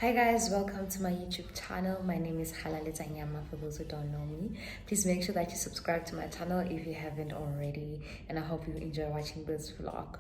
Hi guys, welcome to my YouTube channel. My name is Galaletsang Nyama for those who don't know me. Please make sure that you subscribe to my channel if you haven't already, and I hope you enjoy watching this vlog.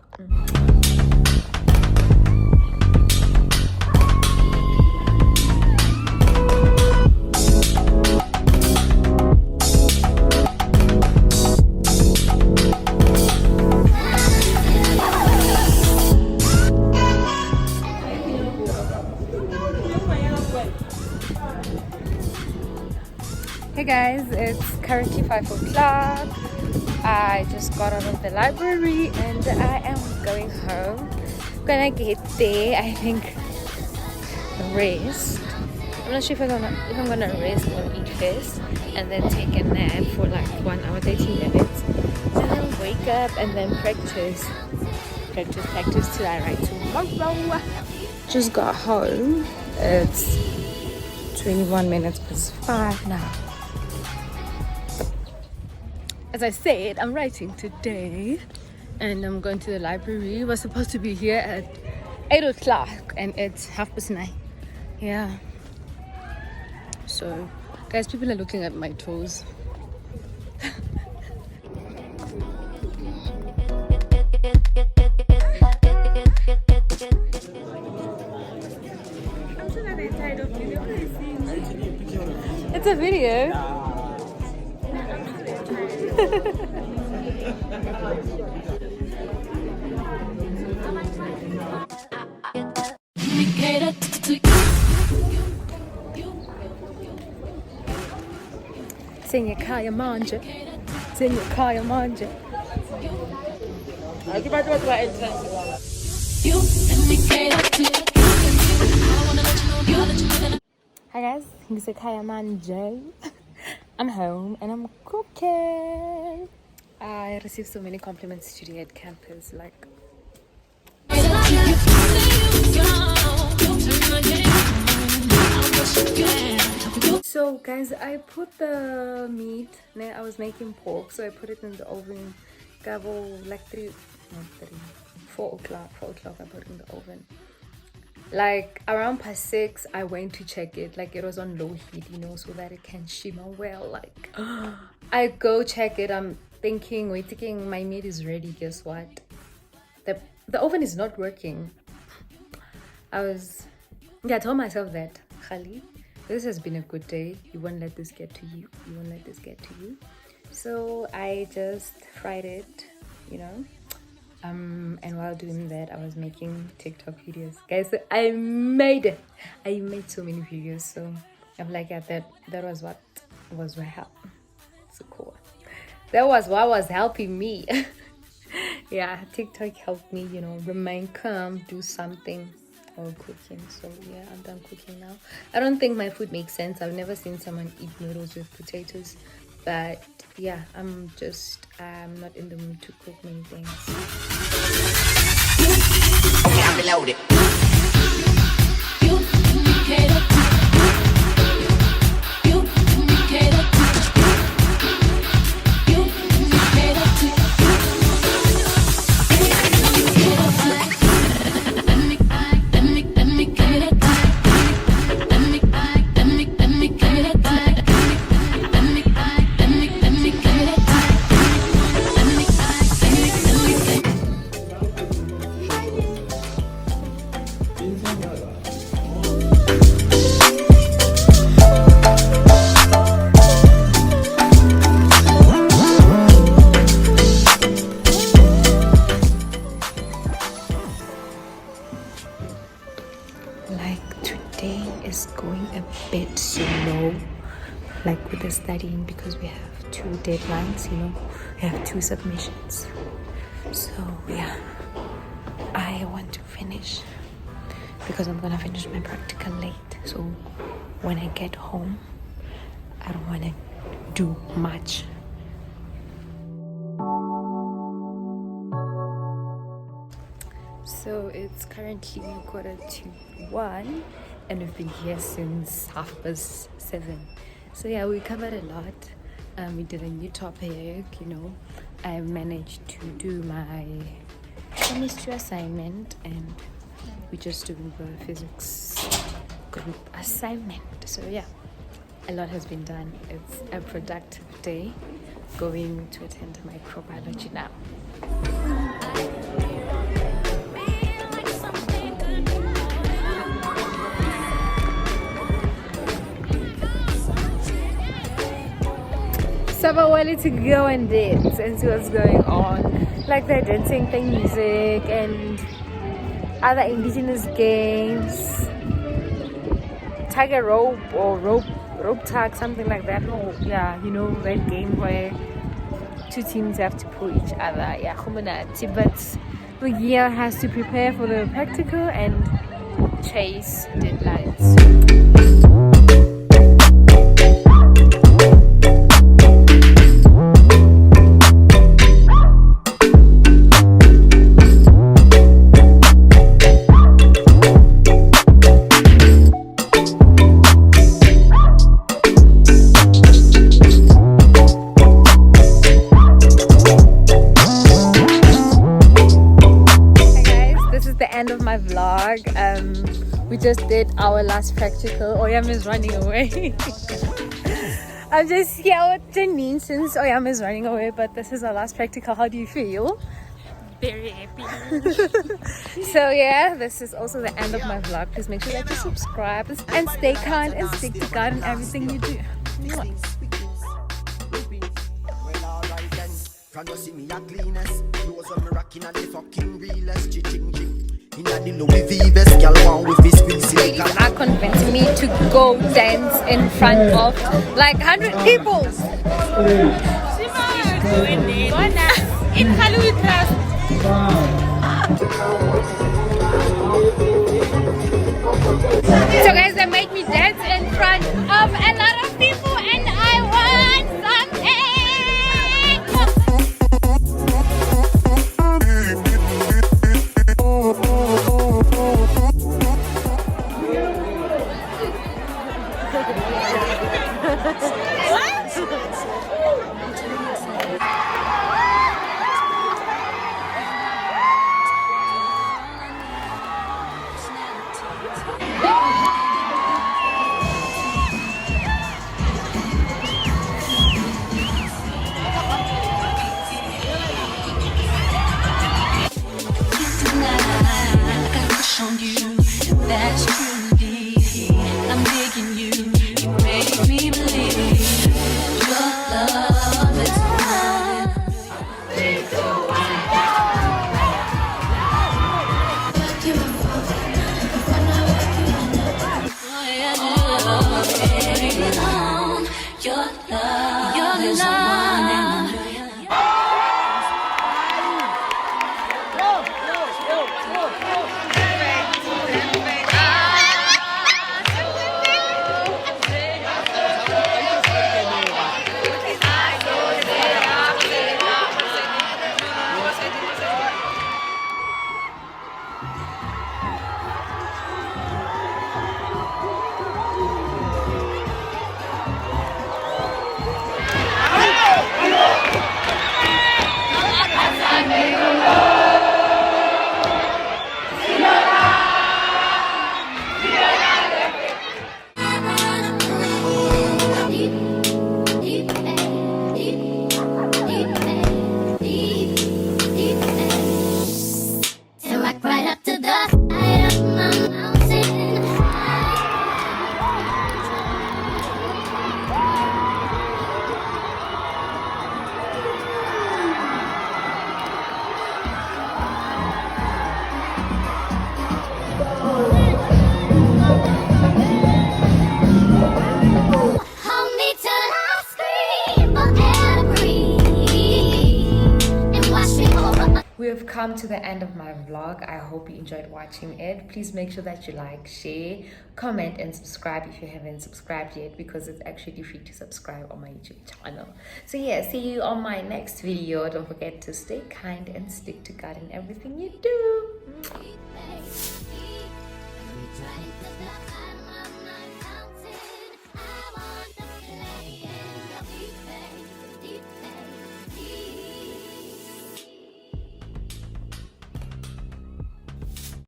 Hey guys, it's currently 5 o'clock. I just got out of the library and I am going home. Gonna get there, I think, rest. I'm not sure if I'm gonna rest or eat first and then take a nap for like 1 hour 30 minutes and then wake up and then practice till I write tomorrow. Just got home. It's 21 minutes past 5 now. As I said, I'm writing today and I'm going to the library. We're supposed to be here at 8 o'clock and it's 9:30. Yeah. So, guys, people are looking at my toes. It's a video. Senior Kaya Manja. Senior Kaya Manja. Hi guys, this is Kaya Manja. I'm home and I'm cooking. I received so many compliments today at campus, like so guys, I put the meat, I was making pork, so I put it in the oven. Like 4 o'clock I put it in the oven. Like around past 6 I went to check it, like it was on low heat, so that it can shimmer well. Like I go check it, I'm thinking my meat is ready. Guess what? The oven is not working. I told myself that, Khali, this has been a good day. You won't let this get to you. So I just fried it, and while doing that, I was making TikTok videos. Guys, I made so many videos. So I'm like, yeah, that was what was help. So cool. That was what was helping me. Yeah, TikTok helped me, remain calm, do something while cooking. So yeah, I'm done cooking now. I don't think my food makes sense. I've never seen someone eat noodles with potatoes. But yeah, I'm not in the mood to cook many things. Okay, I'm reloaded. Like today is going a bit slow, like with the studying, because we have 2 deadlines, we have 2 submissions. So yeah, I want to finish because I'm gonna finish my practical late. So when I get home, I don't want to do much. So it's currently 1:15 and we've been here since 7:30. So yeah, we covered a lot. We did a new topic, I managed to do my chemistry assignment and we're just doing the physics group assignment. So yeah, a lot has been done. It's a productive day. Going to attend microbiology now. So I wanted to go and dance and see what's going on. Like they're dancing, playing music and other indigenous games. Tiger rope or rope tag, something like that. Oh yeah, you know that game where two teams have to pull each other. Yeah, but Miguel has to prepare for the practical and chase deadlines. End of my vlog. We just did our last practical. Oyam is running away. I'm just here with Janine since Oyam is running away, but this is our last practical. How do you feel? Very happy. So yeah, this is also the end of my vlog. Please make sure that you subscribe and stay kind and stick to God in everything you do. Ladies are convincing me to go dance in front of like 100 people. So guys, they made me dance in front of a lot of people and I want something. That's true, dear. I'm digging you. You make me believe your love is mine. Your love is one in a million. We have come to the end of my vlog. I hope you enjoyed watching it. Please make sure that you like, share, comment and subscribe if you haven't subscribed yet, because it's actually free to subscribe on my YouTube channel. So yeah, see you on my next video. Don't forget to stay kind and stick to God in everything you do.